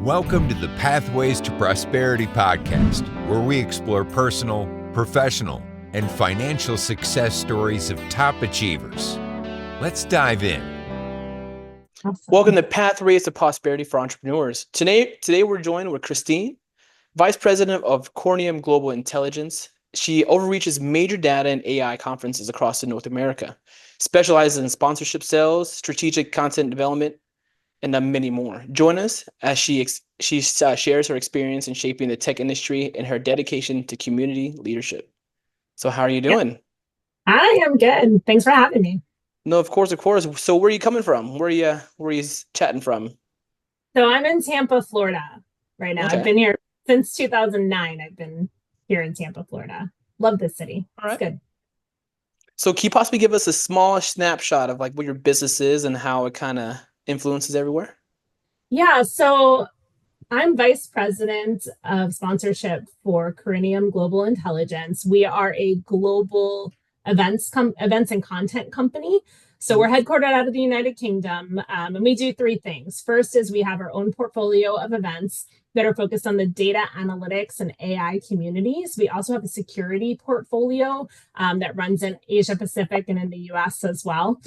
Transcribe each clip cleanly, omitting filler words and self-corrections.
Welcome to the Pathways to Prosperity podcast, where we explore personal, professional, and financial success stories of top achievers. Let's dive in. Awesome. Welcome to Pathways to Prosperity for Entrepreneurs. Today we're joined with Christie, Vice President of Cornium Global Intelligence. She overreaches major data and AI conferences across North America, specializes in sponsorship sales, strategic content development, and many more. Join us as she shares her experience in shaping the tech industry and her dedication to community leadership. So how are you doing? I am good. Thanks for having me. No, of course. So where are you coming from? Where are you chatting from? So I'm in Tampa, Florida right now. Okay. I've been here since 2009. I've been here in Tampa, Florida. Love this city. All right. It's good. So can you possibly give us a small snapshot of like what your business is and how it kind of influences everywhere? Yeah. So I'm Vice President of Sponsorship for Cornium Global Intelligence. We are a global events and content company. So we're headquartered out of the United Kingdom, and we do three things. First is we have our own portfolio of events that are focused on the data analytics and AI communities. We also have a security portfolio that runs in Asia Pacific and in the US as well.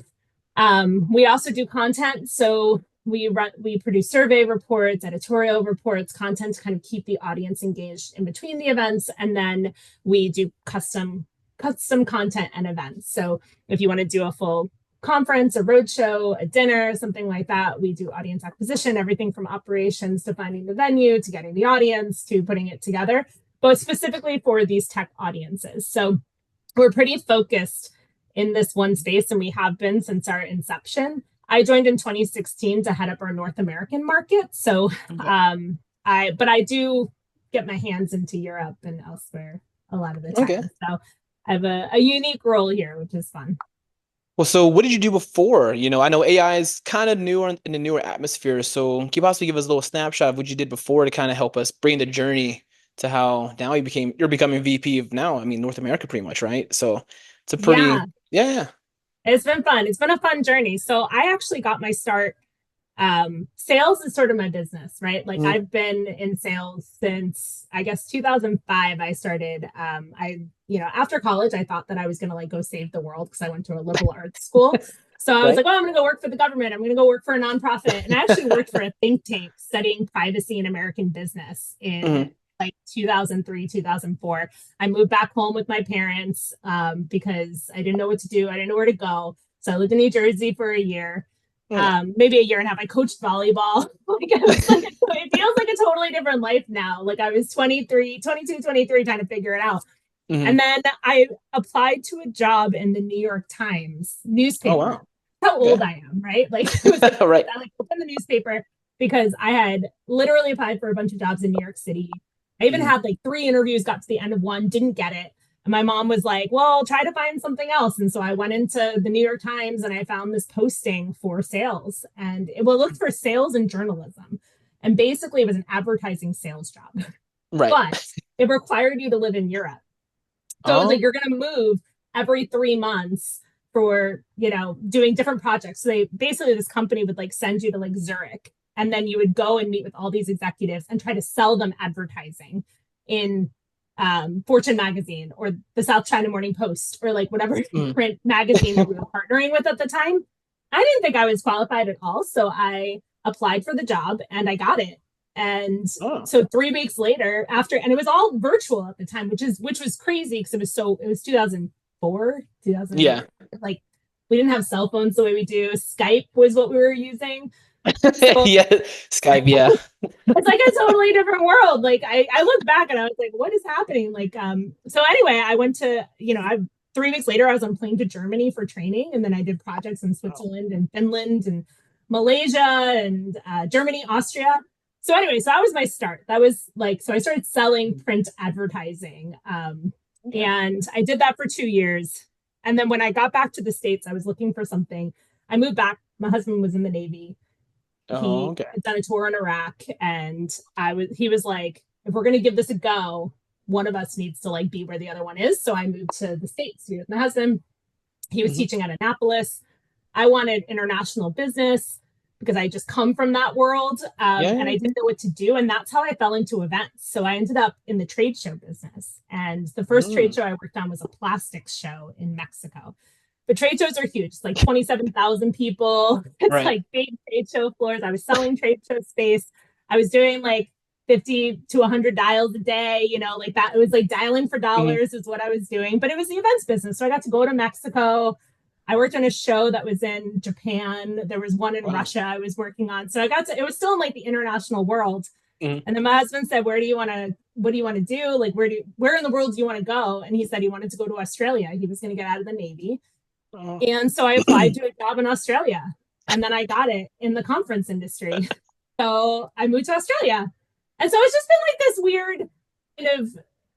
We also do content. So we produce survey reports, editorial reports, content to kind of keep the audience engaged in between the events. And then we do custom content and events. So if you want to do a full conference, a roadshow, a dinner, something like that, we do audience acquisition, everything from operations to finding the venue, to getting the audience, to putting it together, but specifically for these tech audiences. So we're pretty focused in this one space, and we have been since our inception. I joined in 2016 to head up our North American market. So I do get my hands into Europe and elsewhere a lot of the time. Okay. So I have a unique role here, which is fun. Well, so what did you do before? I know AI is kind of newer in the newer atmosphere. So can you possibly give us a little snapshot of what you did before to kind of help us bring the journey to how now you're becoming VP of North America pretty much, right? So it's a pretty, yeah. It's been fun. It's been a fun journey. So I actually got my start. Sales is sort of my business, right? Like I've been in sales since, I guess, 2005. I started, after college, I thought that I was going to like go save the world because I went to a liberal arts school. So I was like, I'm going to go work for the government. I'm going to go work for a nonprofit. And I actually worked for a think tank studying privacy in American business in like 2003, 2004. I moved back home with my parents because I didn't know what to do. I didn't know where to go. So I lived in New Jersey for a year. Maybe a year and a half. I coached volleyball. It feels like a totally different life now. Like I was 22, 23, trying to figure it out. And then I applied to a job in the New York Times newspaper. Oh, wow. How old I am, right? Like, it was like right. I opened the newspaper because I had literally applied for a bunch of jobs in New York City. I even had like 3 interviews, got to the end of one, didn't get it. And my mom was like, well, try to find something else. And so I went into the New York Times and I found this posting for sales, and it looked for sales and journalism. And basically it was an advertising sales job, right? But it required you to live in Europe. So it was like, you're going to move every 3 months for, doing different projects. So this company would like send you to like Zurich, and then you would go and meet with all these executives and try to sell them advertising in Fortune magazine or the South China Morning Post or like whatever print magazine that we were partnering with at the time. I didn't think I was qualified at all. So I applied for the job and I got it. And so 3 weeks later and it was all virtual at the time, which was crazy because it was 2004, 2000. Yeah. Like we didn't have cell phones the way we do. Skype was what we were using. So, yeah, Skype, yeah. It's like a totally different world. Like I look back and I was like, what is happening? Like, so anyway, I went to, 3 weeks later, I was on plane to Germany for training. And then I did projects in Switzerland and Finland and Malaysia and Germany, Austria. So anyway, so that was my start. That was like, so I started selling print advertising. And I did that for 2 years. And then when I got back to the States, I was looking for something. I moved back. My husband was in the Navy. He had done a tour in Iraq, and he was like, if we're going to give this a go, one of us needs to like be where the other one is. So I moved to the States to be with my husband. He was teaching at Annapolis. I wanted international business. because I just come from that world, and I didn't know what to do. And that's how I fell into events. So I ended up in the trade show business. And the first trade show I worked on was a plastics show in Mexico. But trade shows are huge. It's like 27,000 people. It's like big trade show floors. I was selling trade show space. I was doing like 50 to 100 dials a day, you know, like that. It was like dialing for dollars is what I was doing. But it was the events business. So I got to go to Mexico. I worked on a show that was in Japan. There was one in Russia I was working on. So I got to, it was still in like the international world. And then my husband said, what do you want to do? Like, where in the world do you want to go? And he said he wanted to go to Australia. He was going to get out of the Navy. And so I applied to a job in Australia, and then I got it in the conference industry. So I moved to Australia. And so it's just been like this weird kind of,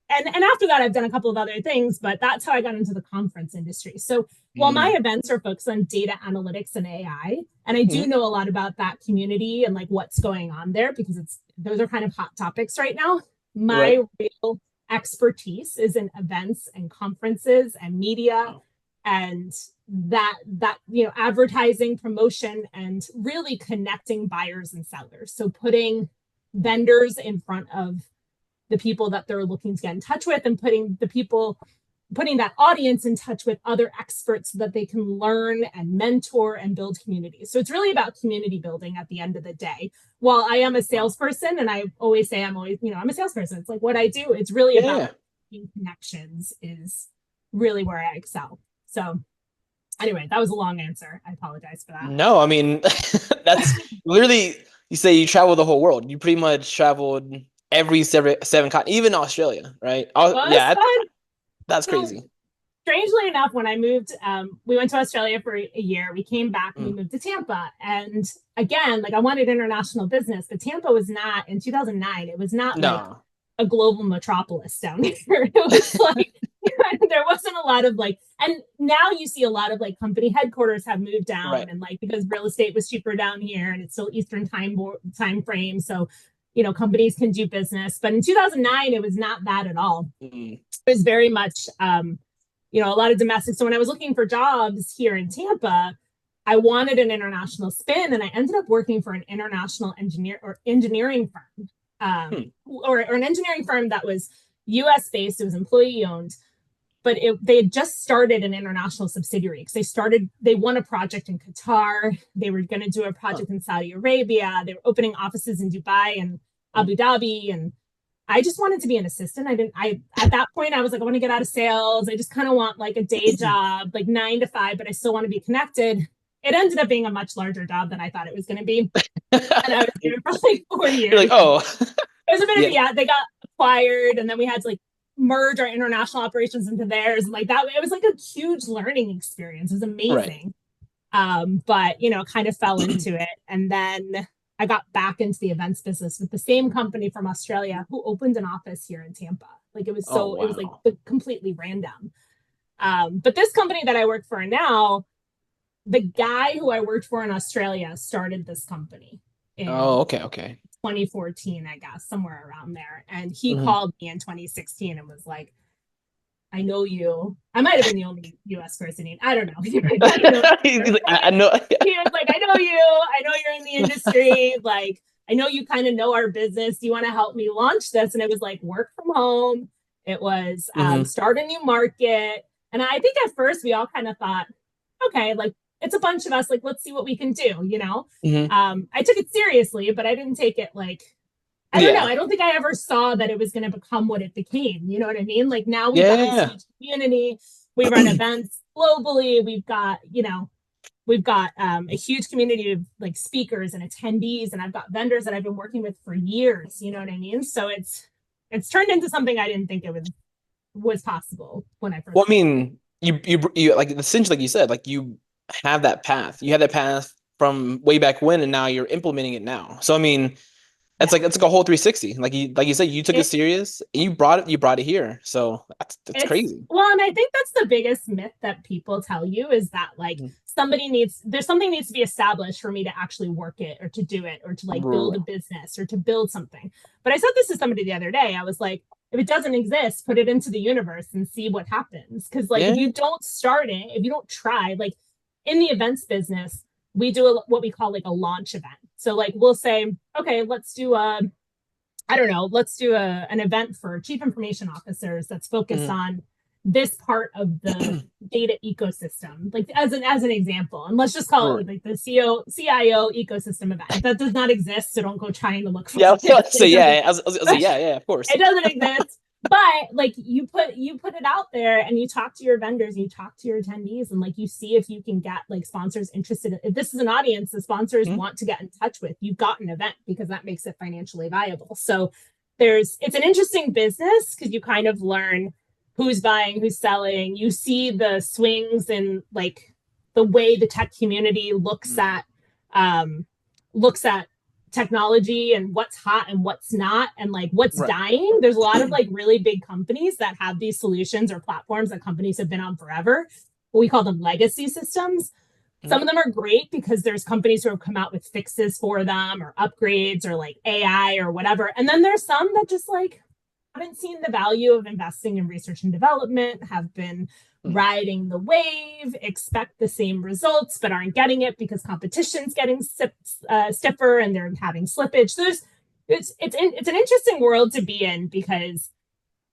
and after that, I've done a couple of other things, but that's how I got into the conference industry. So while my events are focused on data analytics and AI, and I do know a lot about that community and like what's going on there, because those are kind of hot topics right now. My real expertise is in events and conferences and media and that, you know, advertising, promotion, and really connecting buyers and sellers. So putting vendors in front of the people that they're looking to get in touch with, and putting that audience in touch with other experts so that they can learn and mentor and build communities. So it's really about community building at the end of the day. While I am a salesperson, and I always say I'm a salesperson. It's like what I do. It's really about connections is really where I excel. So anyway, that was a long answer. I apologize for that. No, I mean, that's literally, you say you travel the whole world. You pretty much traveled every seven continents, even Australia, right? That's crazy. Strangely enough, when I moved, we went to Australia for a year. We came back and we moved to Tampa. And again, like I wanted international business, but Tampa was not, in 2009, it was not like a global metropolis down here. It was like, there wasn't a lot of like, and now you see a lot of like company headquarters have moved down and like, because real estate was cheaper down here and it's still Eastern time frame. So, you know, companies can do business, but in 2009, it was not that at all. It was very much, you know, a lot of domestic. So when I was looking for jobs here in Tampa, I wanted an international spin, and I ended up working for an international engineering firm, or an engineering firm that was US based. It was employee owned, but they had just started an international subsidiary because they won a project in Qatar. They were going to do a project in Saudi Arabia. They were opening offices in Dubai and Abu Dhabi. And I just wanted to be an assistant. At that point, I was like, I want to get out of sales. I just kind of want like a day job, like 9 to 5, but I still want to be connected. It ended up being a much larger job than I thought it was going to be. And I was there for like 4 years. You're like, oh. It was a bit of, they got acquired, and then we had to like merge our international operations into theirs, and like that. It was like a huge learning experience. It was amazing. But, you know, kind of fell into it. And then I got back into the events business with the same company from Australia who opened an office here in Tampa. Like it was it was like completely random. But this company that I work for now, the guy who I worked for in Australia started this company. In 2014, I guess, somewhere around there. And he called me in 2016 and was like, I know you. I might have been the only US person. I don't know. I know. He was like, I know you. I know you're in the industry. Like, I know you kind of know our business. Do you want to help me launch this? And it was like work from home. It was start a new market. And I think at first we all kind of thought, okay, like it's a bunch of us. Like, let's see what we can do, you know? I took it seriously, but I didn't take it like, I don't know. I don't think I ever saw that it was going to become what it became. You know what I mean? Like now we've got this huge community. We run events globally. We've got a huge community of like speakers and attendees, and I've got vendors that I've been working with for years. You know what I mean? So it's turned into something I didn't think it was possible when I first. Well, I mean, you like essentially, like you said, like you have that path. You had that path from way back when, and now you're implementing it now. So I mean, it's like a whole 360. Like you said, you took it serious. And you brought it here. So that's crazy. Well, and I think that's the biggest myth that people tell you is that like something needs to be established for me to actually work it or to do it or to like build a business or to build something. But I said this to somebody the other day. I was like, if it doesn't exist, put it into the universe and see what happens. Because like if you don't start it, if you don't try, like in the events business, we do what we call like a launch event. So like we'll say, okay, let's do an event for chief information officers that's focused on this part of the data ecosystem, like as an example. And let's just call it like the CIO ecosystem event. That does not exist, so don't go trying to look for it. Yeah, of course. It doesn't exist. But like you put it out there and you talk to your vendors, and you talk to your attendees, and like you see if you can get like sponsors interested. If this is an audience the sponsors want to get in touch with, you've got an event, because that makes it financially viable. So it's an interesting business because you kind of learn who's buying, who's selling. You see the swings in like the way the tech community looks at technology and what's hot and what's not, and like what's dying. There's a lot of like really big companies that have these solutions or platforms that companies have been on forever. We call them legacy systems. Some of them are great because there's companies who have come out with fixes for them or upgrades or like AI or whatever. And then there's some that just like haven't seen the value of investing in research and development, have been riding the wave, expect the same results, but aren't getting it because competition's getting stiffer and they're having slippage. So it's an interesting world to be in, because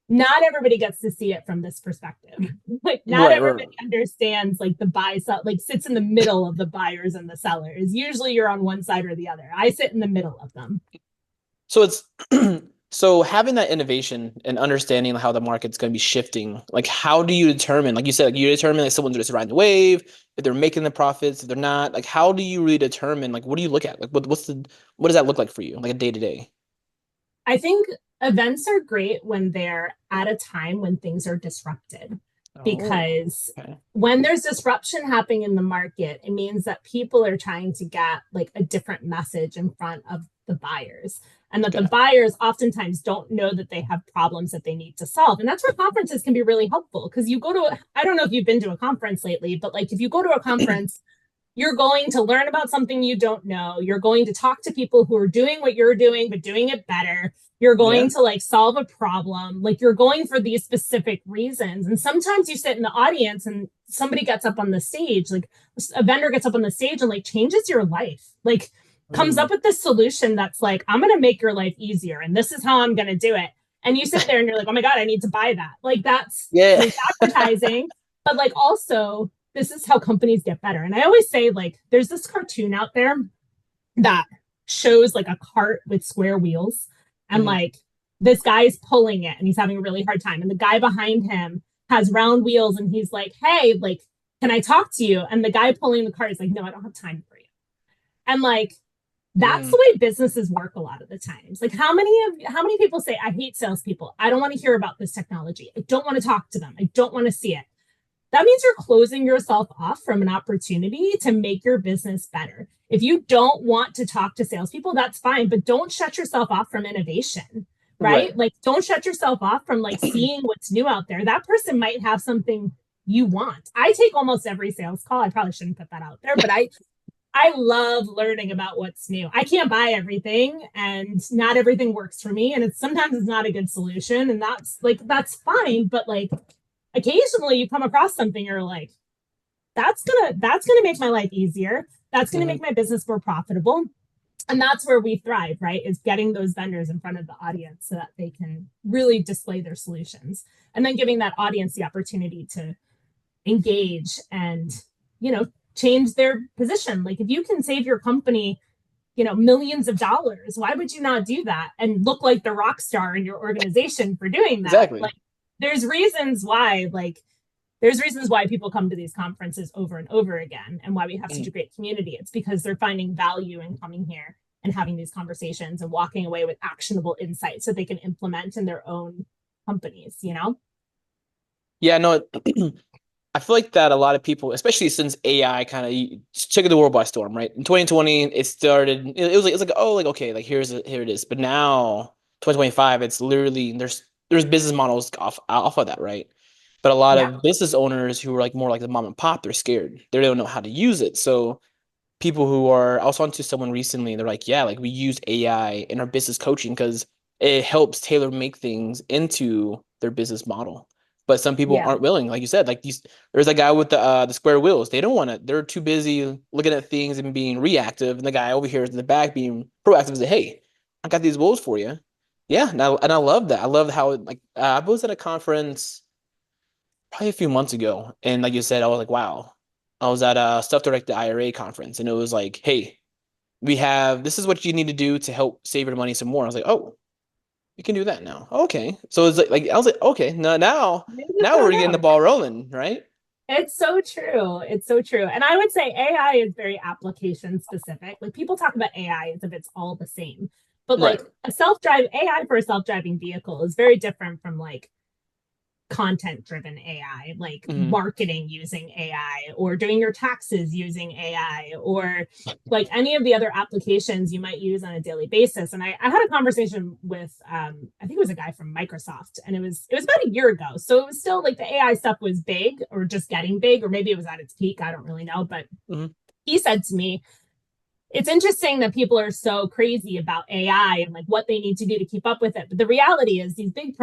not everybody gets to see it from this perspective. Like not everybody understands like the buy side, like sits in the middle of the buyers and the sellers. Usually you're on one side or the other. I sit in the middle of them. So it's so having that innovation and understanding how the market's going to be shifting, like how do you determine, like you said, like you determine like someone's just riding the wave, if they're making the profits, if they're not, like how do you really determine, like what do you look at? Like what does that look like for you, like a day to day? I think events are great when they're at a time when things are disrupted, because when there's disruption happening in the market, it means that people are trying to get like a different message in front of the buyers, and that the buyers oftentimes don't know that they have problems that they need to solve. And that's where conferences can be really helpful, because you go to, I don't know if you've been to a conference lately, but like if you go to a conference, you're going to learn about something you don't know. You're going to talk to people who are doing what you're doing, but doing it better. You're going to like solve a problem. Like you're going for these specific reasons. And sometimes you sit in the audience and somebody gets up on the stage, like a vendor gets up on the stage and like changes your life, like comes up with this solution that's like, I'm going to make your life easier. And this is how I'm going to do it. And you sit there and you're like, oh my God, I need to buy that. Like that's like advertising, but like also this is how companies get better. And I always say, like, there's this cartoon out there that shows like a cart with square wheels, and like this guy is pulling it and he's having a really hard time. And the guy behind him has round wheels and he's like, hey, like, can I talk to you? And the guy pulling the cart is like, no, I don't have time for you. And like, that's the way businesses work a lot of the times. Like how many people say, I hate salespeople. I don't want to hear about this technology. I don't want to talk to them. I don't want to see it. That means you're closing yourself off from an opportunity to make your business better. If you don't want to talk to salespeople, that's fine, but don't shut yourself off from innovation, right? Like don't shut yourself off from like seeing what's new out there. That person might have something you want. I take almost every sales call. I probably shouldn't put that out there, but I love learning about what's new. I can't buy everything, and not everything works for me. And sometimes it's not a good solution, and that's fine. But like, occasionally you come across something you're like, that's gonna make my life easier. That's gonna make my business more profitable. And that's where we thrive, right? Is getting those vendors in front of the audience so that they can really display their solutions, and then giving that audience the opportunity to engage and, change their position. Like if you can save your company, millions of dollars, why would you not do that and look like the rock star in your organization for doing that? Exactly. Like there's reasons why people come to these conferences over and over again, and why we have such a great community. It's because they're finding value in coming here and having these conversations and walking away with actionable insights that they can implement in their own companies, Yeah, no, I feel like that a lot of people, especially since AI kind of took the world by storm, right? In 2020, it started, it was like, oh, like, okay, like here it is. But now 2025, it's literally, there's business models off of that, right? But a lot of business owners who are like more like the mom and pop, they're scared. They don't know how to use it. So people I was on to someone recently, they're like, yeah, like we use AI in our business coaching because it helps tailor make things into their business model. but some people aren't willing. Like you said, like there's a guy with the square wheels. They don't want to. They're too busy looking at things and being reactive. And the guy over here in the back being proactive and say, "Hey, I got these wheels for you." Yeah, and I love that. I love how I was at a conference probably a few months ago, and like you said, I was like, wow. I was at a Stuff Direct the IRA conference, and it was like, hey, this is what you need to do to help save your money some more. I was like, oh, you can do that now. Okay. So it's like I was like, okay, now we're getting the ball rolling, right? It's so true. It's so true. And I would say AI is very application specific. Like people talk about AI as if it's all the same. But like AI for a self-driving vehicle is very different from like content-driven AI, like marketing using AI, or doing your taxes using AI, or like any of the other applications you might use on a daily basis. And I had a conversation with I think it was a guy from Microsoft, and it was about a year ago. So it was still like the AI stuff was big, or just getting big, or maybe it was at its peak. I don't really know. But he said to me, it's interesting that people are so crazy about AI and like what they need to do to keep up with it. But the reality is these big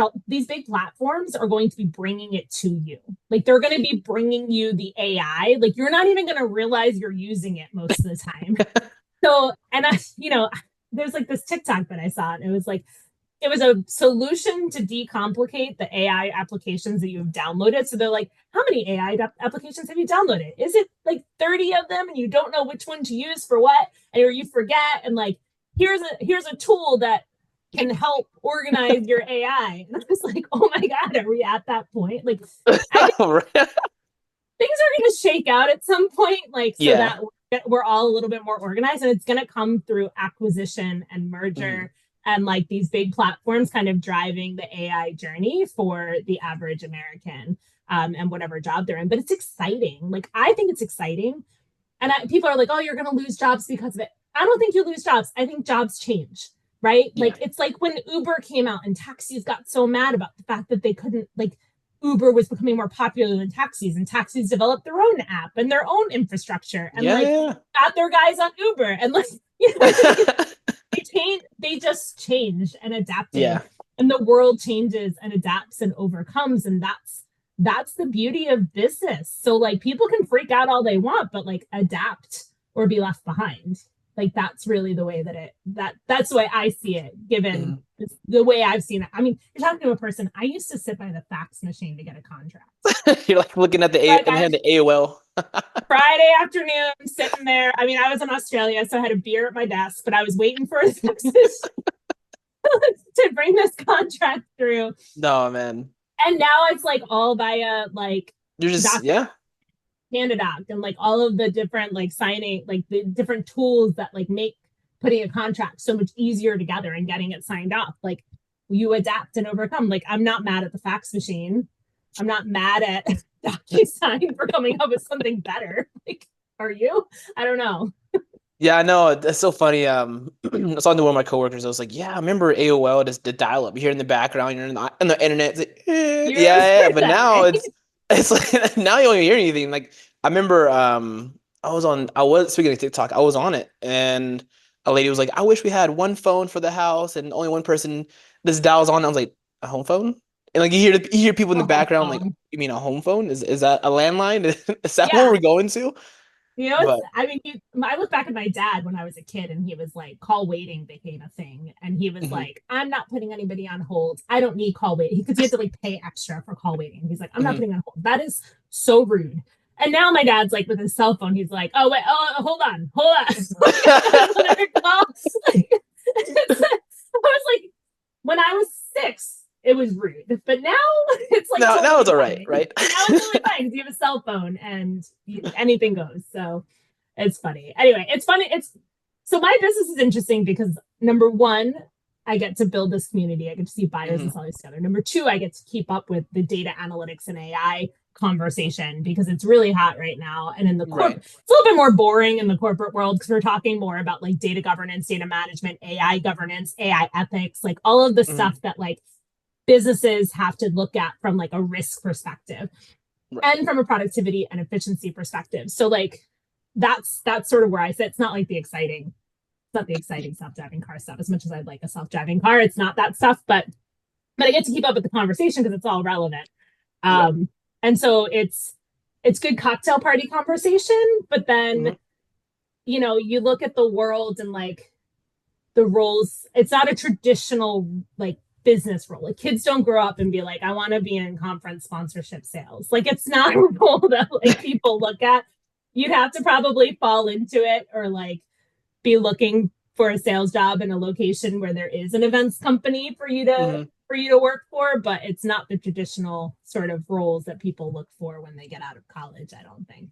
platforms are going to be bringing it to you. Like they're going to be bringing you the AI. Like you're not even going to realize you're using it most of the time. So, and there's like this TikTok that I saw, and it was a solution to decomplicate the AI applications that you've downloaded. So they're like, how many AI applications have you downloaded? Is it like 30 of them and you don't know which one to use for what? Or you forget, and like, here's a tool that can help organize your AI. And I was like, oh my God, are we at that point? Like, I think things are going to shake out at some point, like, so that we're all a little bit more organized, and it's going to come through acquisition and merger. And like these big platforms kind of driving the AI journey for the average American, and whatever job they're in. But it's exciting. Like, I think it's exciting. And people are like, oh, you're going to lose jobs because of it. I don't think you lose jobs. I think jobs change, right? Yeah. Like, it's like when Uber came out and taxis got so mad about the fact that they couldn't, like, Uber was becoming more popular than taxis, and taxis developed their own app and their own infrastructure, and got their guys on Uber, and like, they just change and adapt. And the world changes and adapts and overcomes, and that's the beauty of business. So like people can freak out all they want, but like adapt or be left behind. Like that's really the way that's the way I see it, given the way I've seen it. I mean, you're talking to a person. I used to sit by the fax machine to get a contract. You're like looking at the AOL. Friday afternoon, sitting there. I mean, I was in Australia, so I had a beer at my desk, but I was waiting for faxes to bring this contract through. No, man. And now it's like all via like you're just Candidoc, and like all of the different like signing, like the different tools that like make putting a contract so much easier together and getting it signed off. Like you adapt and overcome. Like I'm not mad at the fax machine. I'm not mad at DocuSign for coming up with something better. Like, are you? I don't know. Yeah, I know. That's so funny. I was talking to one of my coworkers. I was like, yeah, I remember AOL, just the dial-up. You hear in the background, you're on the internet. It's like, yeah. But now right? it's like now you don't hear anything. Like I remember I was speaking of TikTok, I was on it, and a lady was like, I wish we had one phone for the house and only one person this dials on. I was like, a home phone? And like you hear people in the background like, you mean a home phone? Is that a landline? Is that what we're going to? You know, I look back at my dad when I was a kid, and he was like, call waiting became a thing. And he was like, I'm not putting anybody on hold. I don't need call waiting. Because he had to like pay extra for call waiting. He's like, I'm not putting on hold. That is so rude. And now my dad's like with his cell phone, he's like, oh, wait, hold on. Whatever calls. I was like, when I was 6, it was rude, but now it's like now it's all right? Now it's really fine because you have a cell phone and anything goes. So it's funny. Anyway, it's funny. So my business is interesting because number one, I get to build this community. I get to see buyers and sellers together. Number two, I get to keep up with the data analytics and AI conversation because it's really hot right now. And in the it's a little bit more boring in the corporate world because we're talking more about like data governance, data management, AI governance, AI ethics, like all of the stuff that like businesses have to look at from like a risk perspective and from a productivity and efficiency perspective. So like that's sort of where I sit. It's not the exciting self-driving car stuff as much as I'd like a self-driving car. It's not that stuff, but I get to keep up with the conversation because it's all relevant. And so it's good cocktail party conversation, but then, you look at the world and like the roles, it's not a traditional like business role. Like kids don't grow up and be like, I want to be in conference sponsorship sales. Like it's not a role that like people look at. You'd have to probably fall into it or like be looking for a sales job in a location where there is an events company for you to work for, but it's not the traditional sort of roles that people look for when they get out of college, I don't think.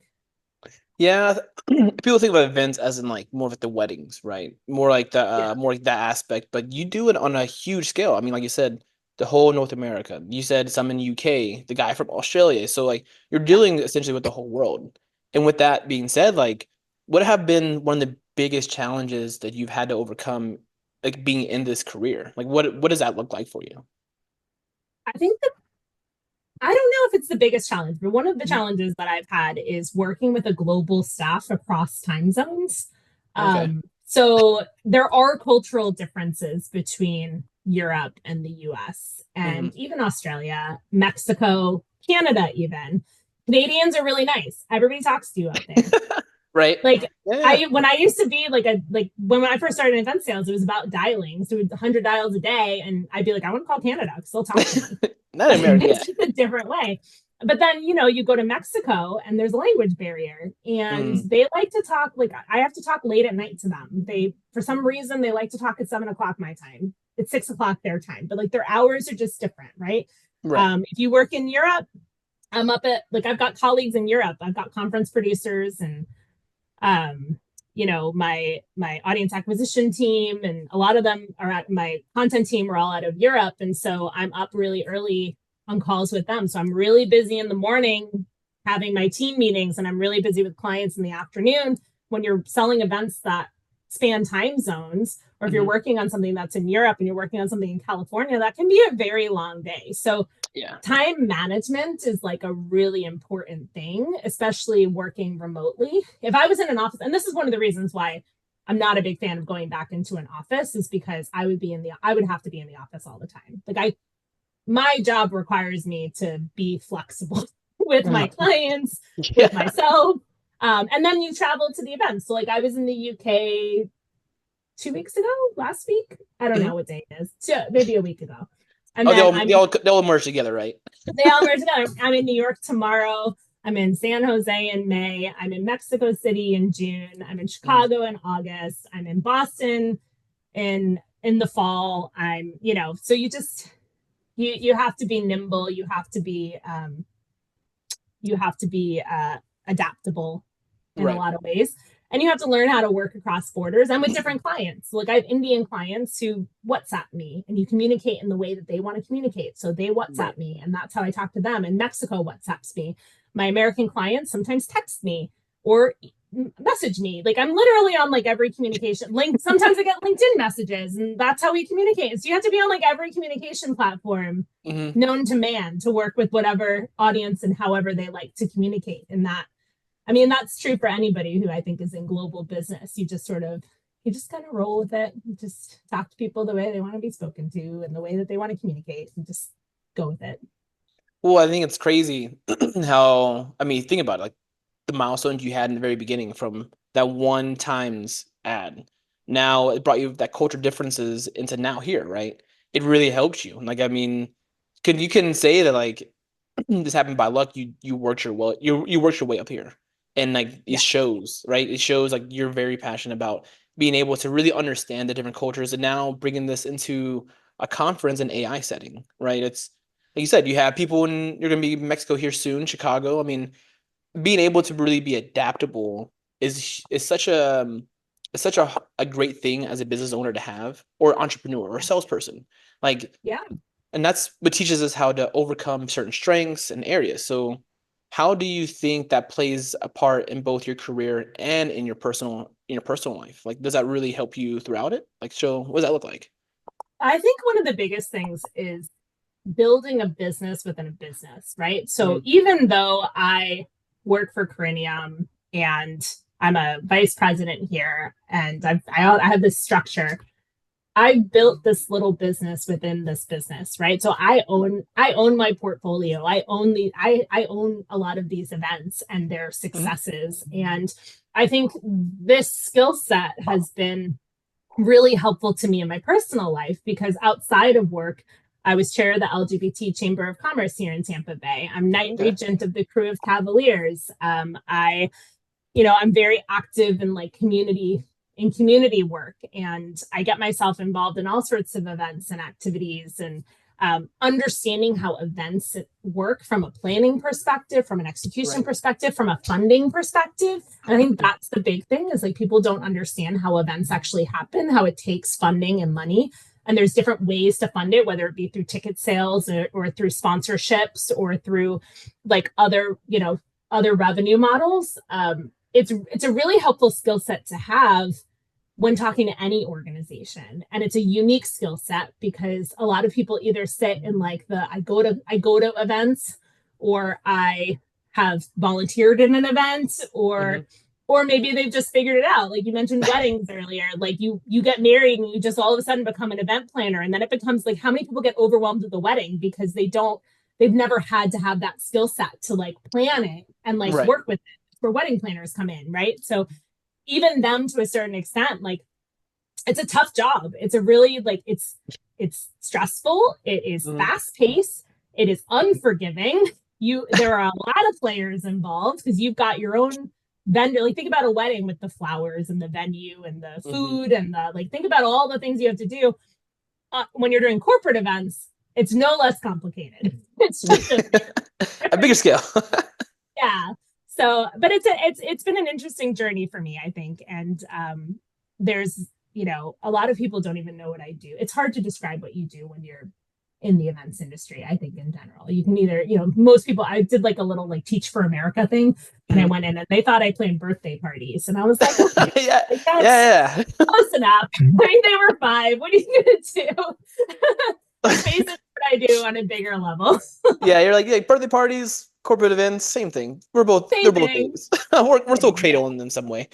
Yeah, people think about events as in like more of like the weddings, right? More like the more like that aspect, but you do it on a huge scale. I mean, like you said, the whole North America. You said some in UK, the guy from Australia. So like you're dealing essentially with the whole world. And with that being said, like what have been one of the biggest challenges that you've had to overcome, like being in this career? Like what does that look like for you? I think I don't know if it's the biggest challenge, but one of the challenges that I've had is working with a global staff across time zones. Okay. So there are cultural differences between Europe and the US and even Australia, Mexico, Canada, even. Canadians are really nice. Everybody talks to you out there. Right. Like Yeah. when I used to be when I first started in event sales, it was about dialing. So it was 100 dials a day. And I'd be like, I want to call Canada because they'll talk to me. Not in America. It's just a different way. But then, you go to Mexico and there's a language barrier and they like to talk, like I have to talk late at night to them. For some reason, they like to talk at 7 o'clock my time. It's 6 o'clock their time, but like their hours are just different, right? If you work in Europe, I'm up at, like, I've got colleagues in Europe. I've got conference producers and, my audience acquisition team, and a lot of them are at my content team are all out of Europe. And so I'm up really early on calls with them. So I'm really busy in the morning having my team meetings, and I'm really busy with clients in the afternoon. When you're selling events that span time zones, or if you're working on something that's in Europe and you're working on something in California, that can be a very long day. So time management is like a really important thing, especially working remotely. If I was in an office, and this is one of the reasons why I'm not a big fan of going back into an office, is because I would have to be in the office all the time. Like my job requires me to be flexible with my clients, with myself. And then you travel to the events. So like I was in the UK 2 weeks ago, last week. I don't know what day it is. So maybe a week ago. And they all merge together, right? They all merge together. I'm in New York tomorrow. I'm in San Jose in May. I'm in Mexico City in June. I'm in Chicago in August. I'm in Boston in the fall. So you just you have to be nimble. You have to be adaptable in a lot of ways. And you have to learn how to work across borders and with different clients. Like I have Indian clients who WhatsApp me, and you communicate in the way that they want to communicate. So they WhatsApp me, and that's how I talk to them. And Mexico WhatsApps me. My American clients sometimes text me or message me. Like I'm literally on like every communication link. Sometimes I get LinkedIn messages, and that's how we communicate. So you have to be on like every communication platform known to man to work with whatever audience and however they like to communicate. And that's true for anybody who I think is in global business. You just kind of roll with it. You just talk to people the way they want to be spoken to and the way that they want to communicate, and just go with it. Well, I think it's crazy how, think about it, like the milestones you had in the very beginning from that one times ad. Now it brought you that culture differences into now here, right? It really helped you. Like, you can say that like this happened by luck. You worked your way up here. And like it shows, right? It shows like you're very passionate about being able to really understand the different cultures, and now bringing this into a conference and AI setting, right? It's like you said, you have people you're going to be in Mexico here soon, Chicago. Being able to really be adaptable is such a great thing as a business owner to have, or entrepreneur or salesperson. And that's what teaches us how to overcome certain strengths and areas. So how do you think that plays a part in both your career and in your personal life? Like, does that really help you throughout it? Like, so what does that look like? I think one of the biggest things is building a business within a business, right? So even though I work for Corinium and I'm a vice president here, and I have this structure, I built this little business within this business, right? So I own my portfolio. I own a lot of these events and their successes. And I think this skill set has been really helpful to me in my personal life, because outside of work, I was chair of the LGBT Chamber of Commerce here in Tampa Bay. I'm night regent of the Crew of Cavaliers. I'm very active in like community work, and I get myself involved in all sorts of events and activities, and understanding how events work from a planning perspective, from an execution perspective, from a funding perspective. And I think that's the big thing, is like people don't understand how events actually happen, how it takes funding and money. And there's different ways to fund it, whether it be through ticket sales or through sponsorships or through like other revenue models. It's a really helpful skill set to have when talking to any organization. And it's a unique skill set, because a lot of people either sit in like I go to events, or I have volunteered in an event, or maybe they've just figured it out. Like you mentioned weddings earlier, like you get married and you just all of a sudden become an event planner. And then it becomes like, how many people get overwhelmed with the wedding because they've never had to have that skill set to like plan it and like work with it, where wedding planners come in, right? So even them, to a certain extent, like it's a tough job. It's a really like it's stressful. It is fast paced. It is unforgiving. There are a lot of players involved, because you've got your own vendor. Like think about a wedding with the flowers and the venue and the food and think about all the things you have to do. When you're doing corporate events, it's no less complicated. It's just a bigger scale. Yeah. So, but it's been an interesting journey for me, I think. And there's, a lot of people don't even know what I do. It's hard to describe what you do when you're in the events industry, I think, in general. You can either, most people, I did like a little like Teach for America thing, and I went in and they thought I planned birthday parties. And I was like, okay, yeah. Close enough. I mean, they were 5. What are you going to do? Basically what I do on a bigger level. Yeah, you're like, birthday parties, corporate events, same thing. They're both things. we're still cradling them in some way.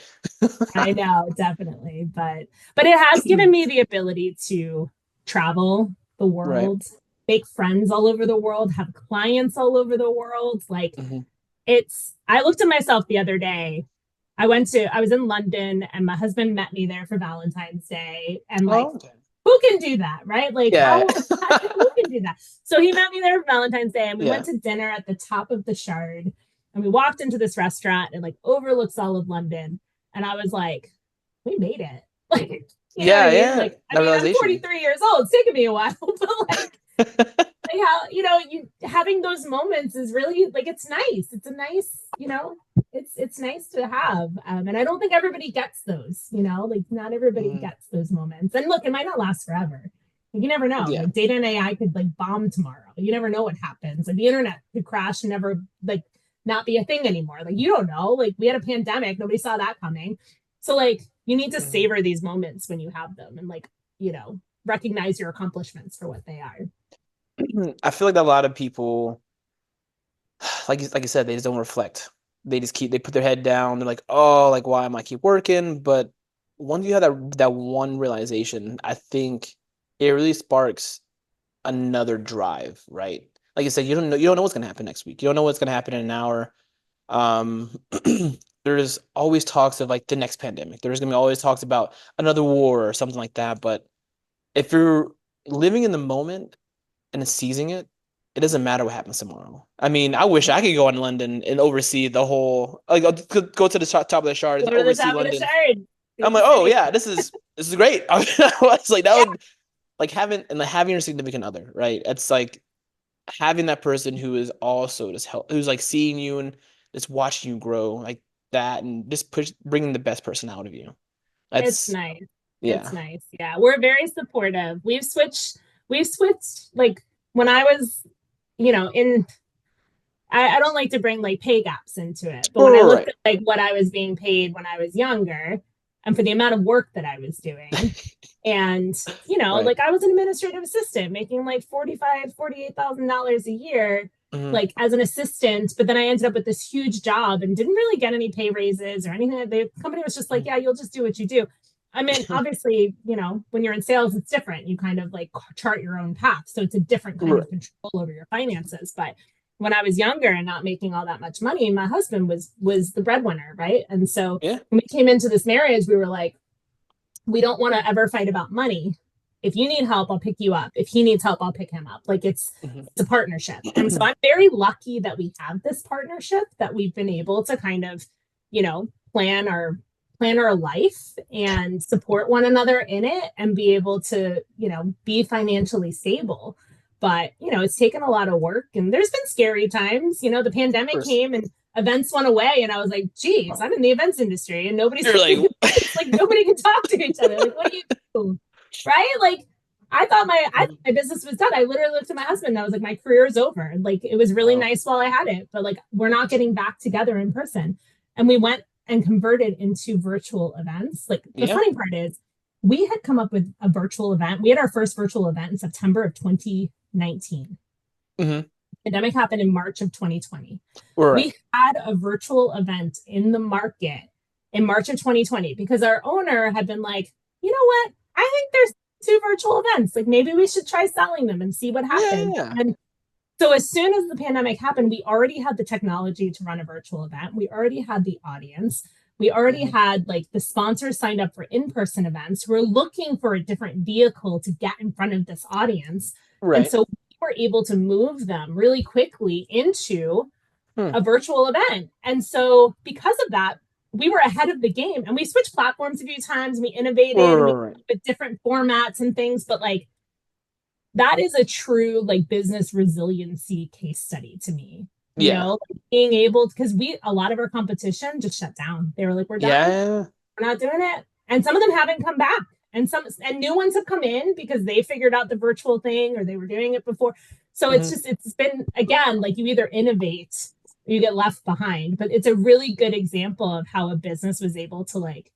I know, definitely. But it has given me the ability to travel the world, make friends all over the world, have clients all over the world. Like I looked at myself the other day. I was in London, and my husband met me there for Valentine's Day. And who can do that, right? Like, who can do that? So he met me there for Valentine's Day, and we went to dinner at the top of the Shard, and we walked into this restaurant, and like overlooks all of London. And I was like, we made it. Like, Like, I'm 43 years old. It's taken me a while, but having those moments is really like, it's nice. It's a nice, it's nice to have. And I don't think everybody gets those, like not everybody gets those moments. And look, it might not last forever. You never know. Yeah. Like data and AI could like bomb tomorrow. You never know what happens. Like the internet could crash and never like not be a thing anymore. Like you don't know. Like we had a pandemic. Nobody saw that coming. So like you need to savor these moments when you have them, and like, recognize your accomplishments for what they are. I feel like a lot of people, like you said, they just don't reflect. They put their head down. They're like, oh, like why am I keep working? But once you have that one realization, I think it really sparks another drive, right? Like you said, you don't know what's gonna happen next week. You don't know what's gonna happen in an hour. There's always talks of like the next pandemic. There's gonna be always talks about another war or something like that. But if you're living in the moment and seizing it, it doesn't matter what happens tomorrow. I mean, I wish I could go in London and oversee the whole, like, go to the top of the Shard and oversee London. I'm like, oh yeah, this is great. I was like, that would like having your significant other, right? It's like having that person who is also just who's like seeing you and just watching you grow like that, and just bringing the best person out of you. It's nice. Yeah. It's nice. Yeah. We're very supportive. We've switched like when I was, I don't like to bring like pay gaps into it, but when I looked at like what I was being paid when I was younger and for the amount of work that I was doing, and, like I was an administrative assistant making like $48,000 a year, like as an assistant, but then I ended up with this huge job and didn't really get any pay raises or anything. The company was just like, yeah, you'll just do what you do. I mean, obviously, you know, when you're in sales, it's different. You kind of like chart your own path. So it's a different kind Right. of control over your finances. But when I was younger and not making all that much money, my husband was the breadwinner, right? And so Yeah. when we came into this marriage, we were like, we don't want to ever fight about money. If you need help, I'll pick you up. If he needs help, I'll pick him up. Like it's a partnership. And so I'm very lucky that we have this partnership, that we've been able to kind of, you know, plan our life and support one another in it and be able to, you know, be financially stable. But, you know, it's taken a lot of work and there's been scary times. You know, the pandemic came and events went away and I was like, geez, I'm in the events industry and nobody's it's like nobody can talk to each other. Like, what do you do? Right? Like I thought my business was done. I literally looked at my husband and I was like, my career is over. Like it was really nice while I had it, but like we're not getting back together in person. And we went and converted into virtual events. Like the funny part is we had come up with a virtual event. We had our first virtual event in September of 2019. Pandemic happened in March of 2020. Right. We had a virtual event in the market in March of 2020 because our owner had been like, you know what? I think there's 2 virtual events. Like maybe we should try selling them and see what happens. Yeah. And so as soon as the pandemic happened, we already had the technology to run a virtual event. We already had the audience. We already had like the sponsors signed up for in-person events. We're looking for a different vehicle to get in front of this audience. Right. And so we were able to move them really quickly into a virtual event. And so because of that, we were ahead of the game and we switched platforms a few times. We innovated with different formats and things, but like, that is a true like business resiliency case study to me. You know, like being able, because a lot of our competition just shut down. They were like, we're done. We're not doing it. And some of them haven't come back. And new ones have come in because they figured out the virtual thing or they were doing it before. So it's been, again, like you either innovate or you get left behind. But it's a really good example of how a business was able to like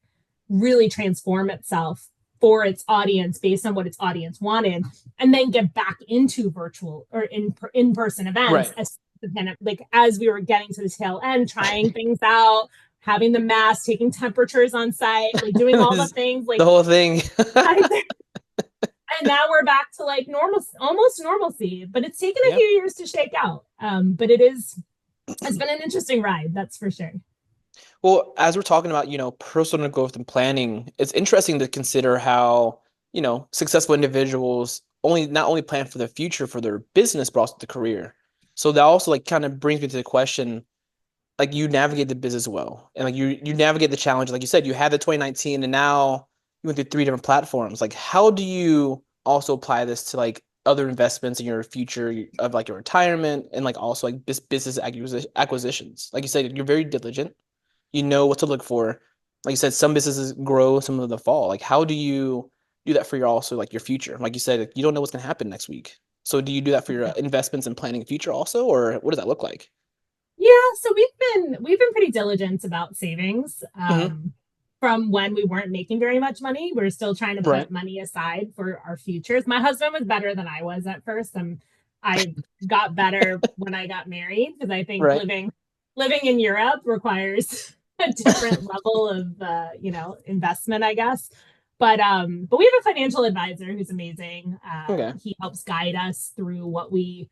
really transform itself for its audience based on what its audience wanted, and then get back into virtual or in-person events as we were getting to the tail end, trying things out, having the mask, taking temperatures on site, like doing all the things, like the whole thing. And now we're back to like almost normalcy, but it's taken a few years to shake out. But it's been an interesting ride, that's for sure. Well, as we're talking about, you know, personal growth and planning, it's interesting to consider how, you know, successful individuals not only plan for the future for their business, but also the career. So that also like kind of brings me to the question, like you navigate the business well, and like you navigate the challenge. Like you said, you had the 2019 and now you went through 3 different platforms. Like how do you also apply this to like other investments in your future of like your retirement and like also like business acquisitions? Like you said, you're very diligent. You know what to look for. Like you said, some businesses grow, some of them fall. Like, how do you do that for your future? Like you said, like, you don't know what's going to happen next week. So do you do that for your investments and planning future also, or what does that look like? Yeah, so we've been pretty diligent about savings. From when we weren't making very much money. We're still trying to put money aside for our futures. My husband was better than I was at first. I got better when I got married because I think living in Europe requires a different level of investment, I guess. But we have a financial advisor who's amazing. He helps guide us through what we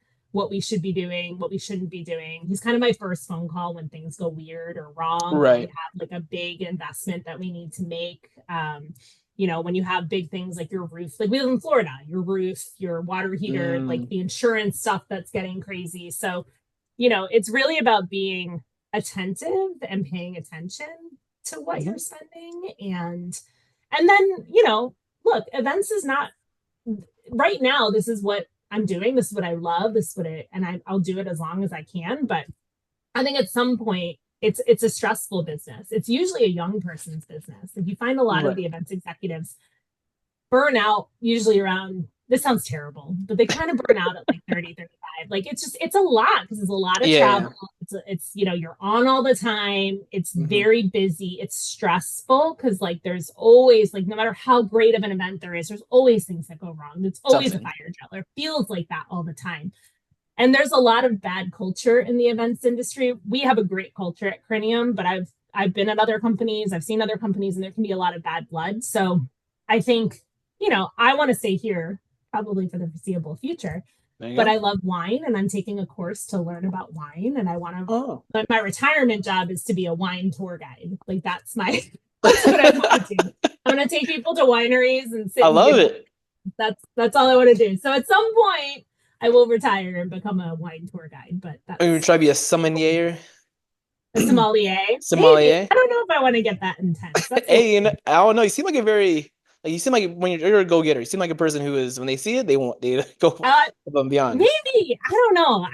should be doing, what we shouldn't be doing. He's kind of my first phone call when things go weird or wrong. We have like a big investment that we need to make. When you have big things like your roof, like we live in Florida, your roof, your water heater, like the insurance stuff that's getting crazy. So, it's really about being attentive and paying attention to what you're spending. And then, look, events is not right now. This is what I'm doing. This is what I love. I'll do it as long as I can. But I think at some point it's a stressful business. It's usually a young person's business. If you find a lot of the events executives burn out usually around, this sounds terrible, but they kind of burn out at like 30, 35. Like it's a lot because there's a lot of travel. It's you're on all the time. It's very busy. It's stressful because like there's always like, no matter how great of an event there is, there's always things that go wrong. It's always a fire drill. It feels like that all the time. And there's a lot of bad culture in the events industry. We have a great culture at Crinium, but I've been at other companies, I've seen other companies, and there can be a lot of bad blood. So I think, I want to stay here probably for the foreseeable future. But I love wine, and I'm taking a course to learn about wine, and I want to. But my retirement job is to be a wine tour guide. Like that's that's what I want to do. I want to take people to wineries and sit. I love it. That's all I want to do. So at some point, I will retire and become a wine tour guide. But that's. Are you try to be a sommelier? A sommelier. Sommelier. Maybe. I don't know if I want to get that intense. Hey, I don't know. You seem like you seem like when you're a go-getter. You seem like a person who is, when they see it, they go above and beyond. Maybe. I don't know.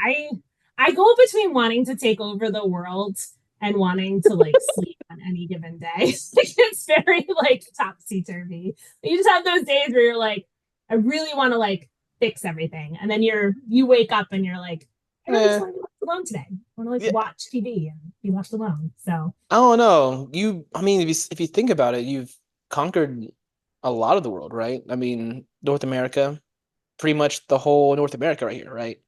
I go between wanting to take over the world and wanting to sleep on any given day. It's very topsy-turvy. You just have those days where you're like, I really want to fix everything. And then you wake up and you're like, I just want to be left alone today. I want to watch TV and be left alone. So I don't know. If you think about it, you've conquered a lot of the world, right? I mean, North America, pretty much the whole North America right here, right?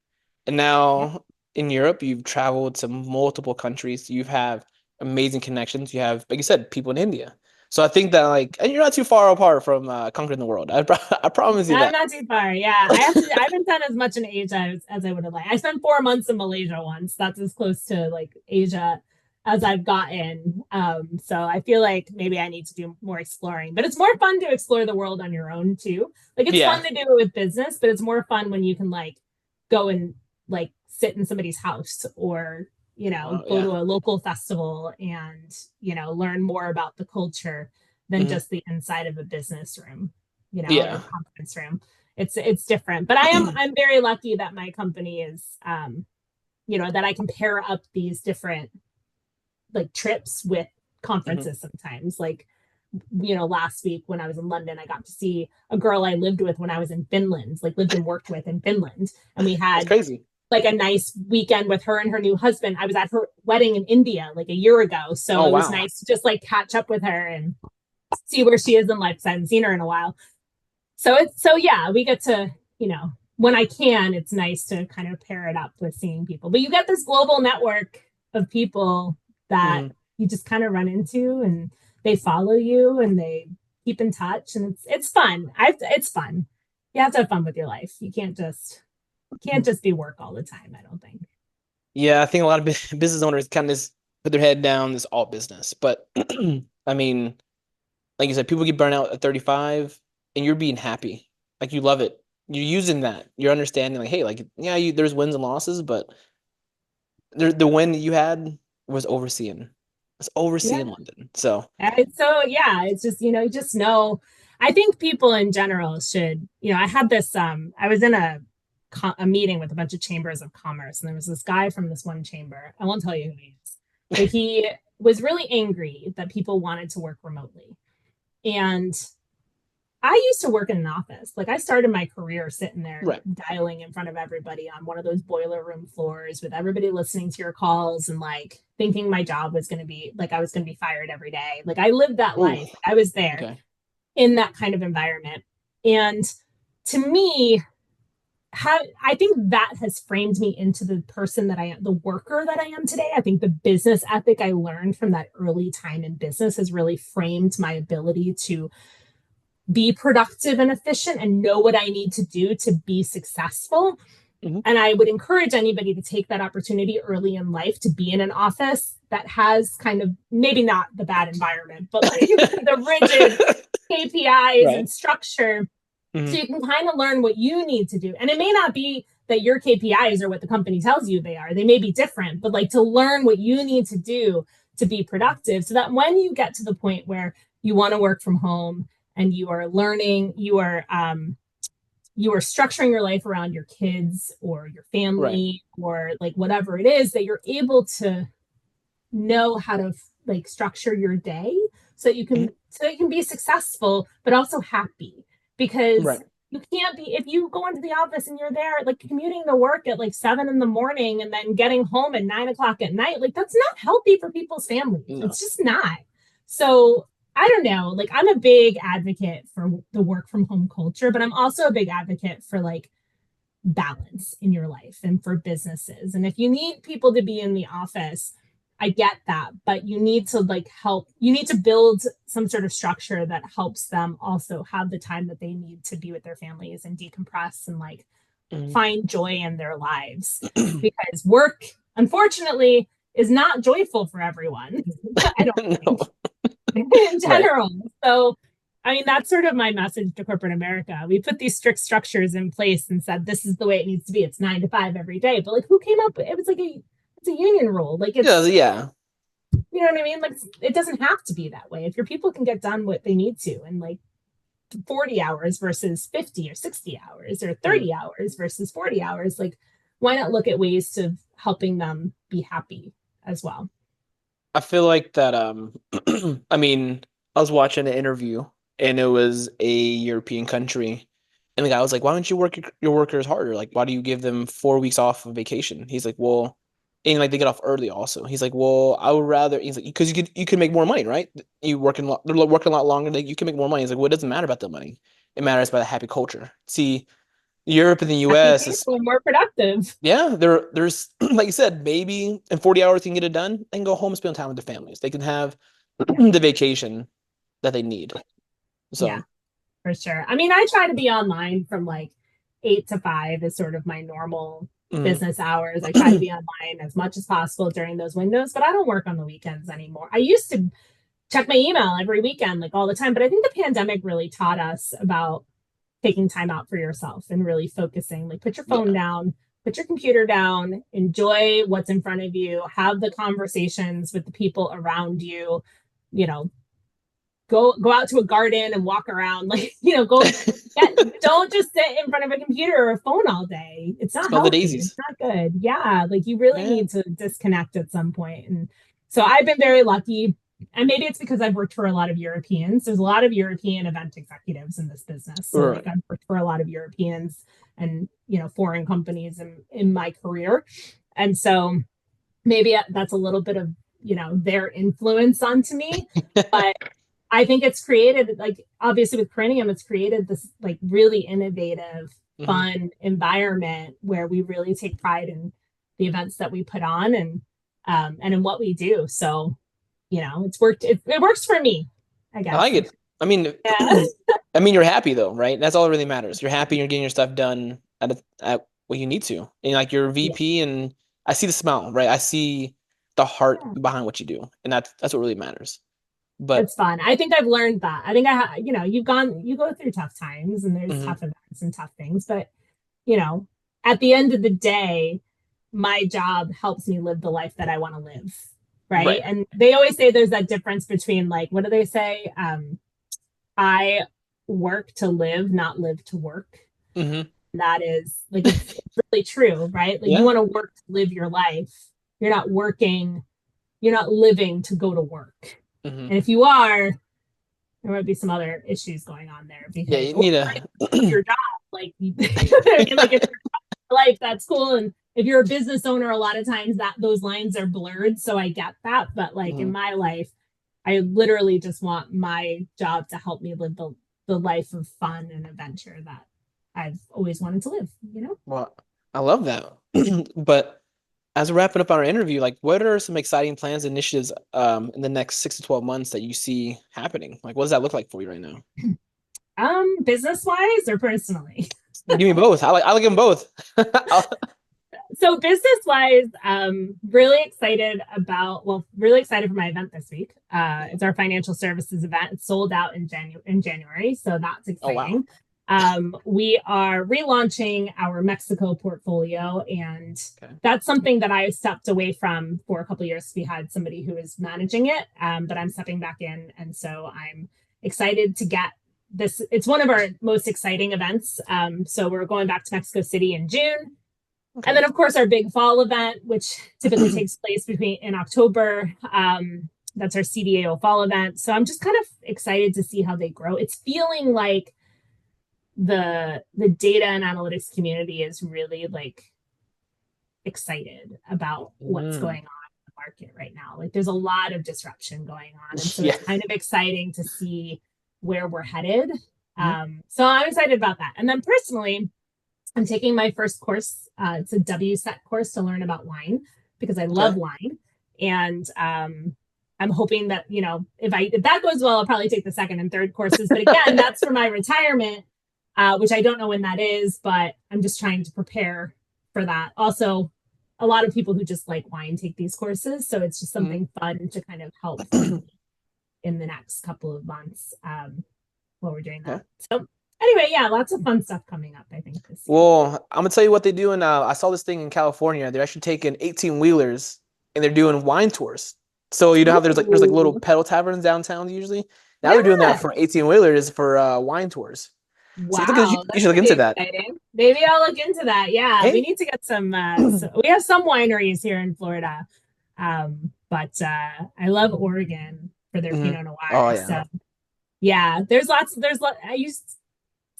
And now in Europe, you've traveled to multiple countries. You have amazing connections. You have, like you said, people in India. So I think that and you're not too far apart from conquering the world. I promise you that. I'm not too far. Yeah, I haven't done as much in Asia as I would have liked. I spent 4 months in Malaysia once. That's as close to Asia as I've gotten. So I feel like maybe I need to do more exploring. But it's more fun to explore the world on your own too. It's fun to do it with business, but it's more fun when you can go and sit in somebody's house or go to a local festival and learn more about the culture than just the inside of a business room, or a conference room. It's different. But I'm very lucky that my company is that I can pair up these different trips with conferences sometimes. Last week when I was in London, I got to see a girl I lived with when I was in Finland, lived and worked with in Finland. And we had That's crazy. A nice weekend with her and her new husband. I was at her wedding in India a year ago. So it was nice to just catch up with her and see where she is in life, because I haven't seen her in a while. So we get to, when I can, it's nice to kind of pair it up with seeing people. But you get this global network of people that you just kind of run into, and they follow you and they keep in touch, and it's fun. It's fun. You have to have fun with your life. You can't just be work all the time, I don't think. Yeah, I think a lot of business owners kind of just put their head down, this all business. But I mean, like you said, people get burned out at 35 and you're being happy. You love it. You're using that. You're understanding hey, there's wins and losses, but the win that you had was overseeing. It's overseeing London. So it's just, you just know. I think people in general should, I had this, I was in a meeting with a bunch of chambers of commerce, and there was this guy from this one chamber. I won't tell you who he is, but he was really angry that people wanted to work remotely. And I used to work in an office. I started my career sitting there dialing in front of everybody on one of those boiler room floors with everybody listening to your calls and thinking my job was going to be I was going to be fired every day. I lived that life. I was there in that kind of environment. And to me, I think that has framed me into the person that I am, the worker that I am today. I think the business ethic I learned from that early time in business has really framed my ability to be productive and efficient and know what I need to do to be successul. And I would encourage anybody to take that opportunity early in life to be in an office that has kind of, maybe not the bad environment, but the rigid KPIs and structure. So you can kind of learn what you need to do. And it may not be that your KPIs are what the company tells you they are. They may be different, but to learn what you need to do to be productive, so that when you get to the point where you want to work from home and you are learning, you are structuring your life around your kids or your family or whatever it is, that you're able to know how to structure your day so you can be successful, but also happy. Because you can't be, if you go into the office and you're there commuting to work at 7 a.m. and then getting home at 9 o'clock at night, that's not healthy for people's families. No. It's just not. So I don't know, I'm a big advocate for the work from home culture, but I'm also a big advocate for balance in your life and for businesses. And if you need people to be in the office I get that, but you need to you need to build some sort of structure that helps them also have the time that they need to be with their families and decompress and find joy in their lives. Because work, unfortunately, is not joyful for everyone. I don't think in general. Right. So, I mean, that's sort of my message to corporate America. We put these strict structures in place and said, this is the way it needs to be. It's 9 to 5 every day. But who came up? It was it's a union rule. Yeah. You know what I mean? It doesn't have to be that way. If your people can get done what they need to in 40 hours versus 50 or 60 hours or 30 hours versus 40 hours, why not look at ways to helping them be happy as well? I feel like that, I mean, I was watching an interview and it was a European country. And the guy was like, why don't you work your workers harder? Why do you give them 4 weeks off of vacation? He's like, well, and they get off early also. He's like, well, I would rather, he's like, because you could make more money, right? They're working a lot longer. You can make more money. He's like, well, it doesn't matter about the money. It matters about the happy culture. See, Europe and the US is more productive. Yeah, there's like you said, maybe in 40 hours you can get it done and go home and spend time with their families. They can have the vacation that they need. So yeah, for sure. I mean, I try to be online from 8 to 5 is sort of my normal business hours. I try to be online as much as possible during those windows, but I don't work on the weekends anymore. I used to check my email every weekend, all the time, but I think the pandemic really taught us about taking time out for yourself and really focusing. Put your phone down, put your computer down, enjoy what's in front of you, have the conversations with the people around you, go out to a garden and walk around, don't just sit in front of a computer or a phone all day. It's not healthy. It's not good. Yeah. You really need to disconnect at some point. And so I've been very lucky. And maybe it's because I've worked for a lot of Europeans. There's a lot of European event executives in this business. So I've worked for a lot of Europeans and, foreign companies in my career. And so maybe that's a little bit of, their influence onto me. But I think it's created, obviously with Corinium, it's created this really innovative, fun environment where we really take pride in the events that we put on and in what we do. So, it's worked. It works for me, I guess. I like it. I mean, I mean, you're happy though, right? That's all that really matters. You're happy. You're getting your stuff done at what you need to, and you're a VP, and I see the smile, right? I see the heart behind what you do, and that's what really matters. But it's fun. I think I've learned that. I think you go through tough times, and there's tough events and tough things, but at the end of the day, my job helps me live the life that I want to live. Right. And they always say there's that difference between what do they say? I work to live, not live to work. That is it's really true, right? You want to work to live your life. You're not working, you're not living to go to work. And if you are, there might be some other issues going on there. Because you need your job, if your life, that's cool. And if you're a business owner, a lot of times those lines are blurred. So I get that. But in my life, I literally just want my job to help me live the life of fun and adventure that I've always wanted to live, Well, I love that. But as we're wrapping up our interview, what are some exciting plans, initiatives in the next 6 to 12 months that you see happening? What does that look like for you right now? Business wise or personally? Give me both. I like them both. So business wise, really excited for my event this week. It's our financial services event. It's sold out in January. So that's exciting. Oh, wow. We are relaunching our Mexico portfolio, and that's something that I stepped away from for a couple of years. We had somebody who was managing it, but I'm stepping back in. And so I'm excited to get this. It's one of our most exciting events. So we're going back to Mexico City in June. And then, of course, our big fall event, which typically takes place in October. That's our CDAO fall event. So I'm just kind of excited to see how they grow. It's feeling like the data and analytics community is really excited about what's going on in the market right now. There's a lot of disruption going on. And so it's kind of exciting to see where we're headed. So I'm excited about that. And then personally, I'm taking my first course. It's a WSET course to learn about wine because I love wine. And I'm hoping that, if that goes well, I'll probably take the second and third courses. But again, that's for my retirement, which I don't know when that is, but I'm just trying to prepare for that. Also, a lot of people who just like wine take these courses. So it's just something fun to kind of help in the next couple of months while we're doing that. So anyway, yeah, lots of fun stuff coming up, I think, this year. Well, I'm gonna tell you what they do. And I saw this thing in California. They're actually taking 18-wheelers and they're doing wine tours. So you know how there's like little pedal taverns downtown usually. Now they're doing that for 18-wheelers for wine tours. Wow, so you should look into that. Maybe I'll look into that. Yeah, we need to get some. We have some wineries here in Florida, but I love Oregon for their Pinot Noir. Oh yeah. So yeah, there's lots. New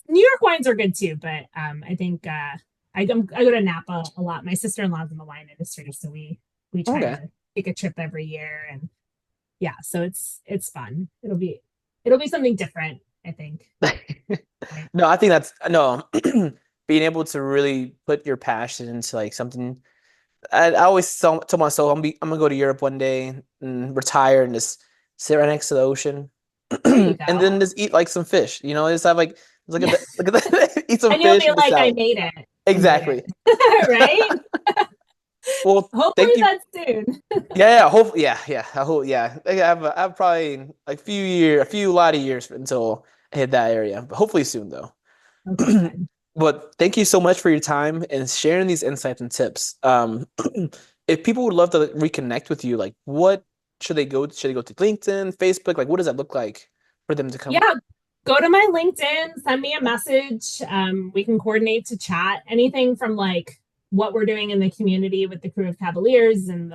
York wines are good too, but I think I go to Napa a lot. My sister-in-law's in the wine industry, so we try to take a trip every year, and yeah, so it's fun. It'll be something different, I think. No, I think that's being able to really put your passion into like something. I always tell myself I'm gonna go to Europe one day and retire and just sit right next to the ocean, and then just eat like some fish. Just have like look at that, eat some and fish. You'll be like, I made it. Exactly. Right. Well, hopefully that's soon. Yeah. Hopefully, yeah. I hope, yeah. I have probably like a lot of years until I hit that area, but hopefully soon though. Okay. But thank you so much for your time and sharing these insights and tips. If people would love to reconnect with you, like what should they go? Should they go to LinkedIn, Facebook? Like, what does that look like for them to come? Yeah. Go to my LinkedIn, send me a message. We can coordinate to chat. Anything from like what we're doing in the community with the Crew of Cavaliers and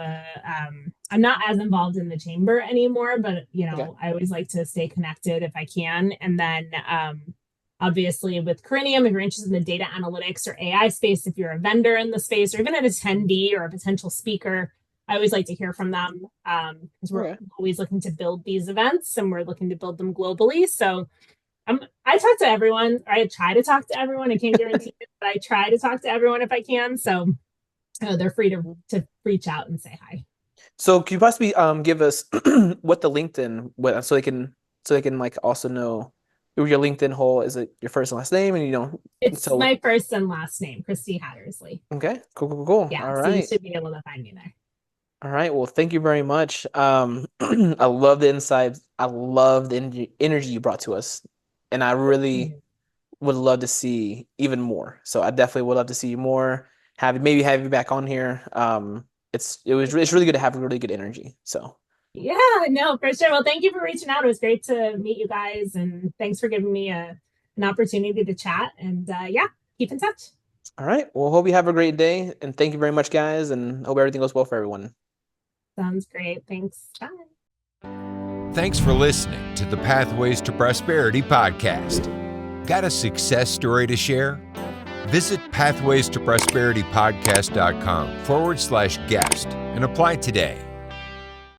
I'm not as involved in the chamber anymore, but I always like to stay connected if I can. And then obviously with Corinium, if you're interested in the data analytics or AI space, if you're a vendor in the space or even an attendee or a potential speaker, I always like to hear from them because we're always looking to build these events and we're looking to build them globally. So I talk to everyone. I try to talk to everyone. I can't guarantee it, but I try to talk to everyone if I can. So they're free to reach out and say hi. So can you possibly give us what the LinkedIn so they can like also know your LinkedIn whole, is it your first and last name? And it's my first and last name, Christie Hattersley. Okay, cool. Yeah, all so right. you should be able to find me there. All right. Well, thank you very much. I love the insights. I love the energy you brought to us. And I really would love to see even more. So I definitely would love to see you more. Maybe have you back on here. It's really good to have really good energy. So yeah, no, for sure. Well, thank you for reaching out. It was great to meet you guys, and thanks for giving me an opportunity to chat. And keep in touch. All right. Well, hope you have a great day, and thank you very much, guys. And hope everything goes well for everyone. Sounds great. Thanks. Bye. Thanks for listening to the Pathways to Prosperity podcast. Got a success story to share? Visit pathwaystoprosperitypodcast.com/guest and apply today.